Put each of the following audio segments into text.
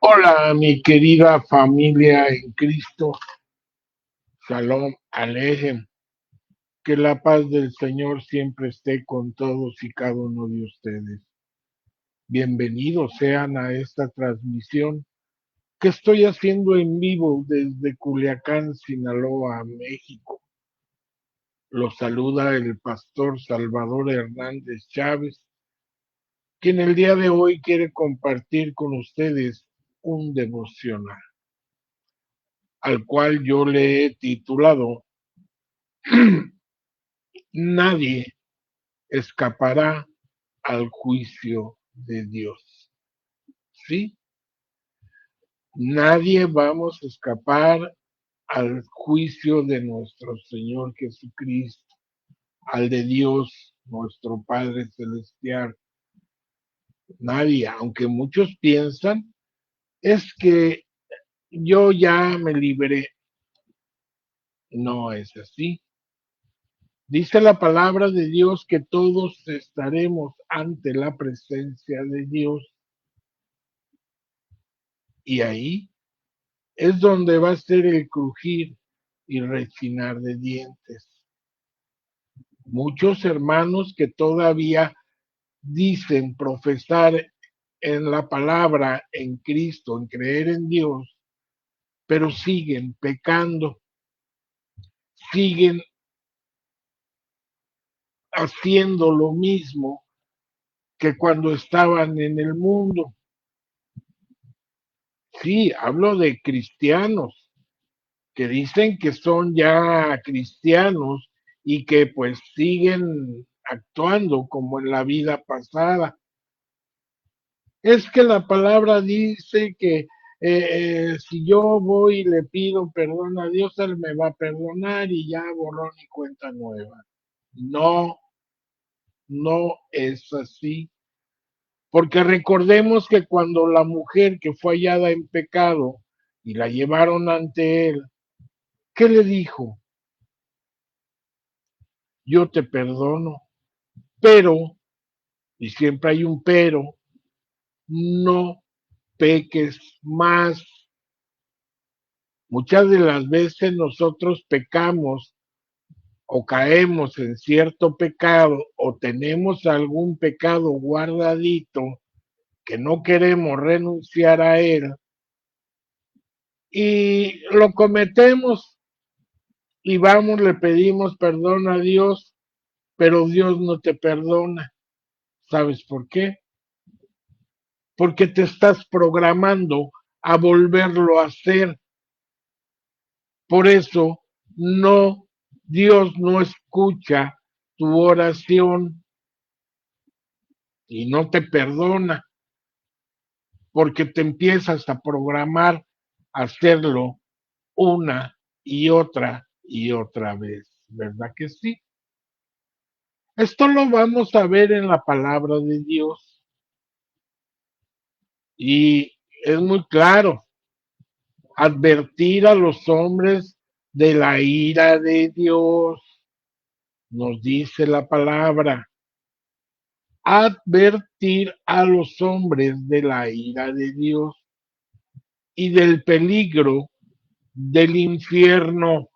Hola, mi querida familia en Cristo. Shalom Alejem. Que la paz del Señor siempre esté con todos y cada uno de ustedes. Bienvenidos sean a esta transmisión que estoy haciendo en vivo desde Culiacán, Sinaloa, México. Los saluda el pastor Salvador Hernández Chávez, quien el día de hoy quiere compartir con ustedes un devocional, al cual yo le he titulado Nadie escapará al juicio de Dios. ¿Sí? Nadie vamos a escapar al juicio de nuestro Señor Jesucristo, al de Dios, nuestro Padre Celestial. Nadie, aunque muchos piensan, es que yo ya me libré. No es así. Dice la palabra de Dios que todos estaremos ante la presencia de Dios y ahí es donde va a ser el crujir y rechinar de dientes. Muchos hermanos que todavía dicen profesar en la palabra, en Cristo, en creer en Dios, pero siguen pecando, siguen haciendo lo mismo que cuando estaban en el mundo. Sí, hablo de cristianos que dicen que son ya cristianos y que pues siguen actuando como en la vida pasada. Es que la palabra dice que si yo voy y le pido perdón a Dios, Él me va a perdonar y ya borrón y cuenta nueva. No, no es así. Porque recordemos que cuando la mujer que fue hallada en pecado y la llevaron ante Él, ¿qué le dijo? Yo te perdono, pero, y siempre hay un pero, no peques más. Muchas de las veces nosotros pecamos o caemos en cierto pecado o tenemos algún pecado guardadito que no queremos renunciar a él y lo cometemos y vamos, le pedimos perdón a Dios, pero Dios no te perdona. ¿Sabes por qué? Porque te estás programando a volverlo a hacer. Por eso no, Dios no escucha tu oración y no te perdona porque te empiezas a programar a hacerlo una y otra vez, ¿verdad que sí? Esto lo vamos a ver en la palabra de Dios y es muy claro, advertir a los hombres de la ira de Dios, nos dice la palabra, advertir a los hombres de la ira de Dios y del peligro del infierno.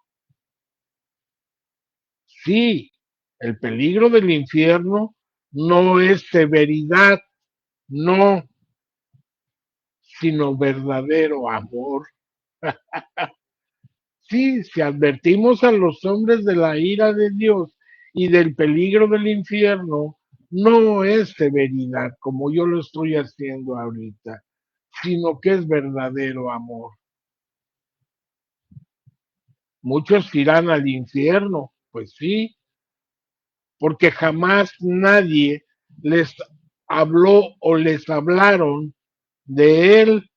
Sí, el peligro del infierno no es severidad, no, sino verdadero amor. Sí, si advertimos a los hombres de la ira de Dios y del peligro del infierno, no es severidad como yo lo estoy haciendo ahorita, sino que es verdadero amor. Muchos irán al infierno, pues sí, porque jamás nadie les habló o les hablaron de él,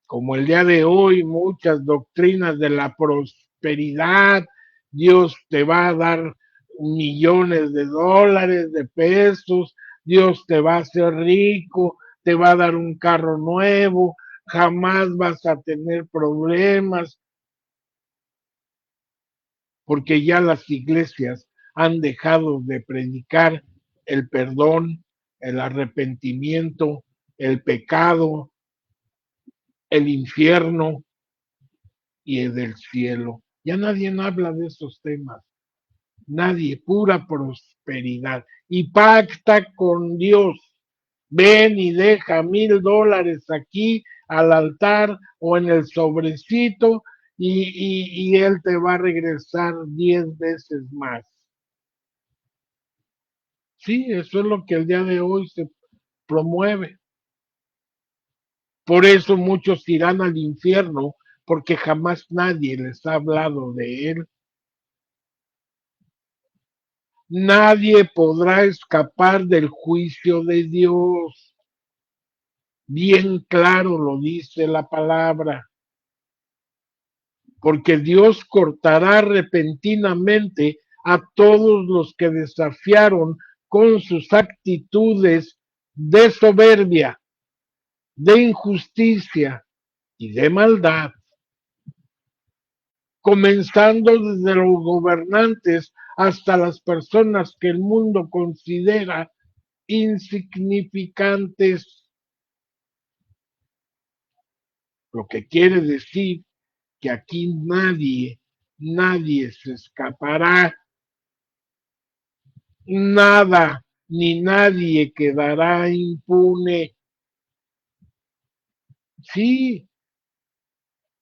como el día de hoy, muchas doctrinas de la prosperidad, Dios te va a dar millones de dólares, de pesos, Dios te va a hacer rico, te va a dar un carro nuevo, jamás vas a tener problemas, porque ya las iglesias han dejado de predicar el perdón, el arrepentimiento, el pecado, el infierno y el del cielo. Ya nadie habla de esos temas. Nadie, pura prosperidad. Y pacta con Dios. Ven y deja $1,000 aquí al altar o en el sobrecito y Él te va a regresar 10 veces más. Sí, eso es lo que el día de hoy se promueve. Por eso muchos irán al infierno, porque jamás nadie les ha hablado de Él. Nadie podrá escapar del juicio de Dios. Bien claro lo dice la palabra. Porque Dios cortará repentinamente a todos los que desafiaron con sus actitudes de soberbia, de injusticia y de maldad, comenzando desde los gobernantes hasta las personas que el mundo considera insignificantes, lo que quiere decir que aquí nadie se escapará, nada ni nadie quedará impune. Sí,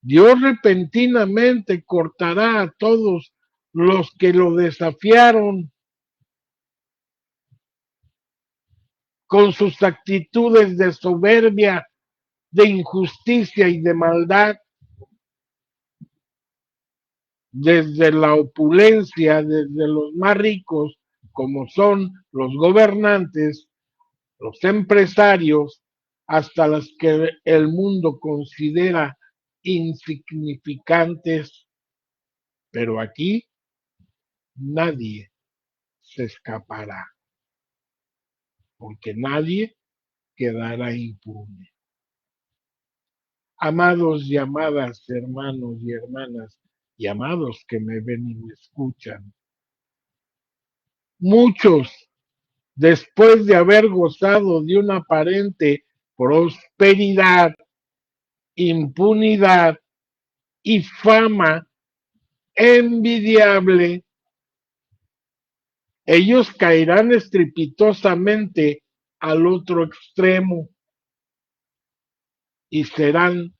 Dios repentinamente cortará a todos los que lo desafiaron con sus actitudes de soberbia, de injusticia y de maldad, desde la opulencia, desde los más ricos, como son los gobernantes, los empresarios, hasta las que el mundo considera insignificantes, pero aquí nadie se escapará, porque nadie quedará impune. Amados y amadas hermanos y hermanas, y amados que me ven y me escuchan, muchos, después de haber gozado de una aparente prosperidad, impunidad y fama envidiable, ellos caerán estrepitosamente al otro extremo y serán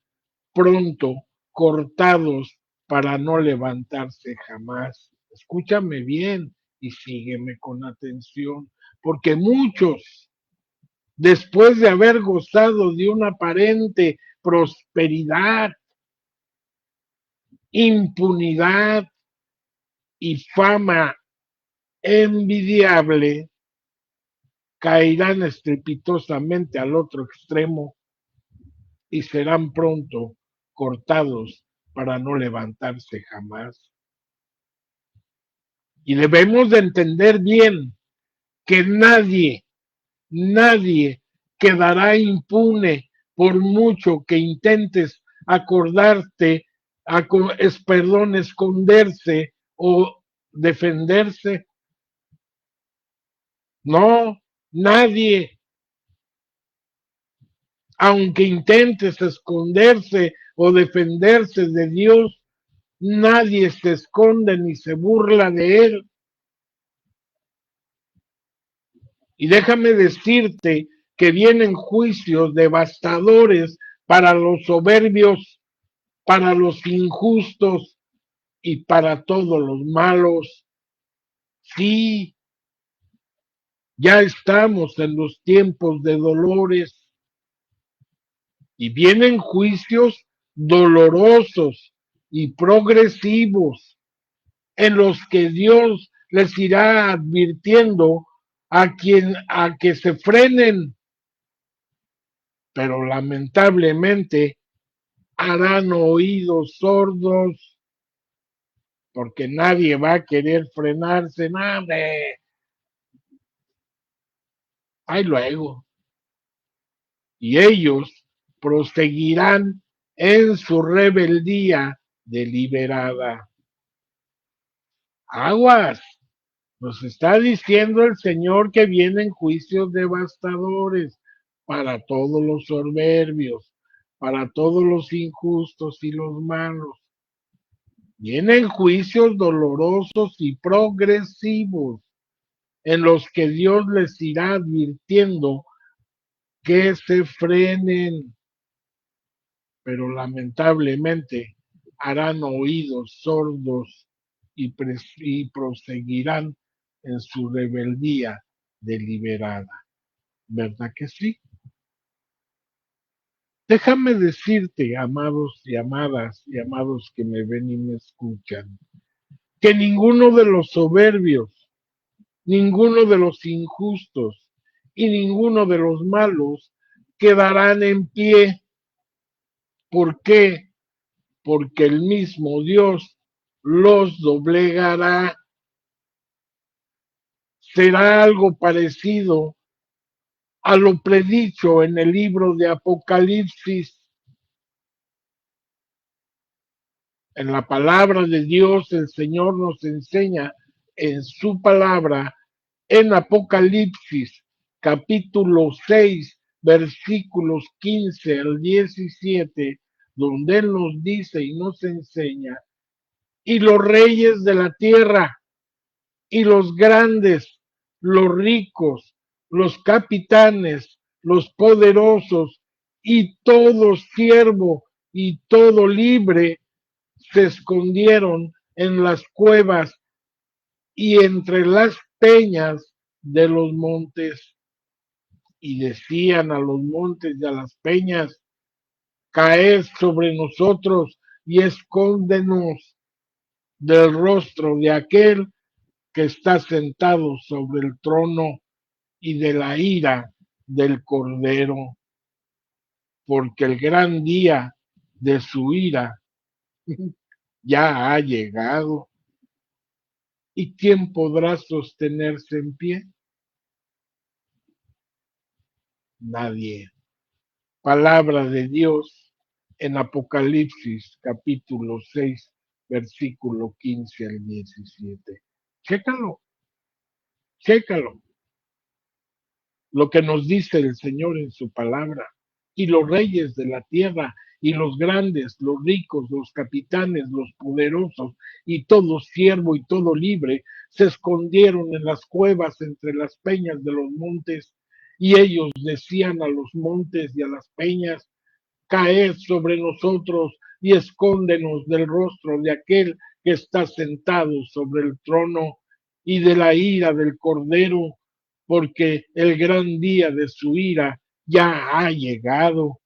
pronto cortados para no levantarse jamás. Escúchame bien y sígueme con atención, porque muchos, después de haber gozado de una aparente prosperidad, impunidad y fama envidiable, caerán estrepitosamente al otro extremo y serán pronto cortados para no levantarse jamás. Y debemos de entender bien que nadie quedará impune por mucho que intentes acordarte, esconderse o defenderse. No, nadie, aunque intentes esconderse o defenderse de Dios, nadie se esconde ni se burla de Él. Y déjame decirte que vienen juicios devastadores para los soberbios, para los injustos y para todos los malos. Sí, ya estamos en los tiempos de dolores y vienen juicios dolorosos y progresivos en los que Dios les irá advirtiendo a que se frenen, pero lamentablemente harán oídos sordos porque nadie va a querer frenarse, nada. Ahí luego. Y ellos proseguirán en su rebeldía deliberada. Aguas, nos está diciendo el Señor que vienen juicios devastadores. para todos los soberbios, para todos los injustos y los malos. Vienen juicios dolorosos y progresivos en los que Dios les irá advirtiendo que se frenen, pero lamentablemente harán oídos sordos y proseguirán en su rebeldía deliberada. ¿Verdad que sí? Déjame decirte, amados y amadas y amados que me ven y me escuchan, que ninguno de los soberbios, ninguno de los injustos y ninguno de los malos quedarán en pie. ¿Por qué? Porque el mismo Dios los doblegará. Será algo parecido a lo predicho en el libro de Apocalipsis. En la palabra de Dios, el Señor nos enseña en su palabra, en Apocalipsis, capítulo 6, versículos 15 al 17, donde Él nos dice y nos enseña, y los reyes de la tierra, y los grandes, los ricos, los capitanes, los poderosos, y todo siervo y todo libre, se escondieron en las cuevas y entre las peñas de los montes, y decían a los montes y a las peñas, caed sobre nosotros y escóndenos del rostro de aquel que está sentado sobre el trono y de la ira del Cordero, porque el gran día de su ira ya ha llegado. ¿Y quién podrá sostenerse en pie? Nadie. Palabra de Dios en Apocalipsis capítulo 6, versículo 15 al 17. Chécalo, chécalo. Lo que nos dice el Señor en su palabra. Y los reyes de la tierra, y los grandes, los ricos, los capitanes, los poderosos, y todo siervo y todo libre, se escondieron en las cuevas entre las peñas de los montes, y ellos decían a los montes y a las peñas, caed sobre nosotros y escóndenos del rostro de aquel que está sentado sobre el trono y de la ira del Cordero, porque el gran día de su ira ya ha llegado.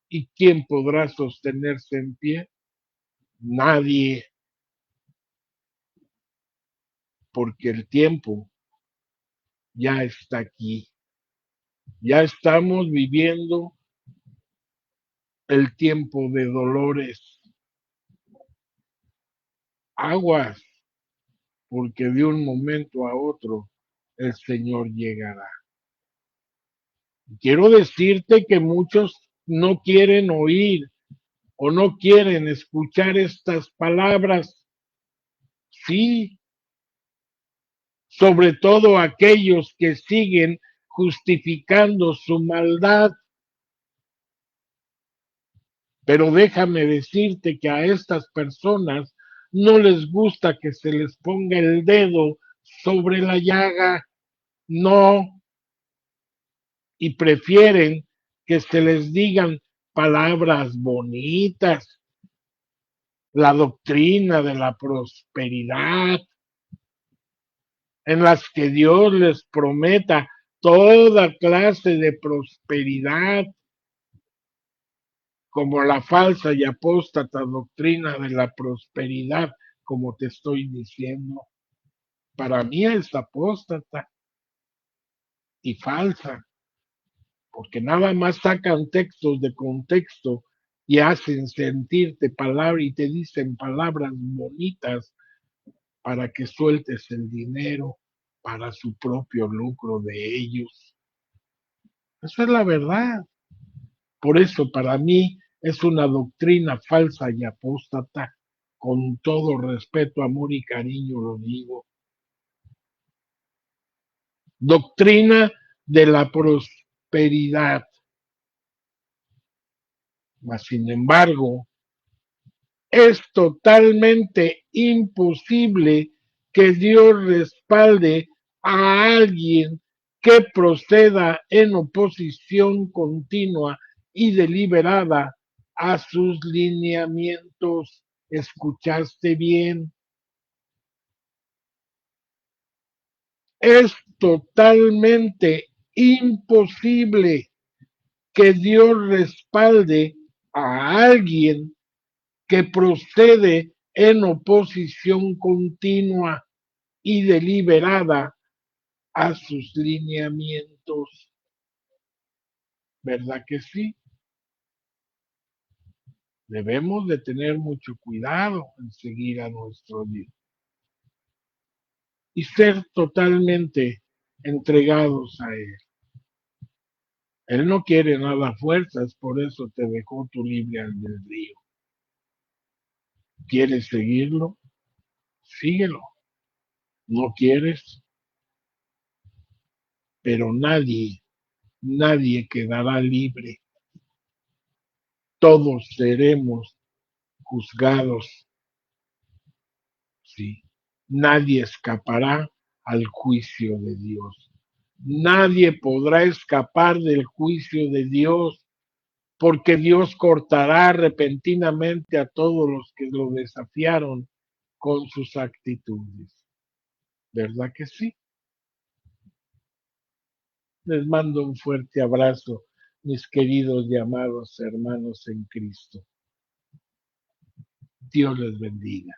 ¿Y quién podrá sostenerse en pie? Nadie, porque el tiempo ya está aquí. Ya estamos viviendo el tiempo de dolores. Aguas, porque de un momento a otro el Señor llegará. Quiero decirte que muchos no quieren oír o no quieren escuchar estas palabras. Sí, sobre todo aquellos que siguen justificando su maldad. Pero déjame decirte que a estas personas no les gusta que se les ponga el dedo sobre la llaga. No, y prefieren que se les digan palabras bonitas, la doctrina de la prosperidad, en las que Dios les prometa toda clase de prosperidad, como la falsa y apóstata doctrina de la prosperidad, como te estoy diciendo. Para mí es apóstata y falsa, porque nada más sacan textos de contexto y hacen sentirte palabra y te dicen palabras bonitas para que sueltes el dinero para su propio lucro de ellos. Eso es la verdad. Por eso para mí es una doctrina falsa y apóstata. Con todo respeto, amor y cariño lo digo. Doctrina de la prosperidad. Mas, sin embargo, es totalmente imposible que Dios respalde a alguien que proceda en oposición continua y deliberada a sus lineamientos. ¿Escuchaste bien? Es totalmente imposible que Dios respalde a alguien que procede en oposición continua y deliberada a sus lineamientos. ¿Verdad que sí? Debemos de tener mucho cuidado en seguir a nuestro Dios y ser totalmente entregados a Él. Él no quiere nada a fuerzas, por eso te dejó tu libre albedrío. ¿Quieres seguirlo? Síguelo. ¿No quieres? Pero nadie quedará libre. Todos seremos juzgados. Sí. Nadie escapará al juicio de Dios. Nadie podrá escapar del juicio de Dios, porque Dios cortará repentinamente a todos los que lo desafiaron con sus actitudes. ¿Verdad que sí? Les mando un fuerte abrazo, mis queridos y amados hermanos en Cristo. Dios les bendiga.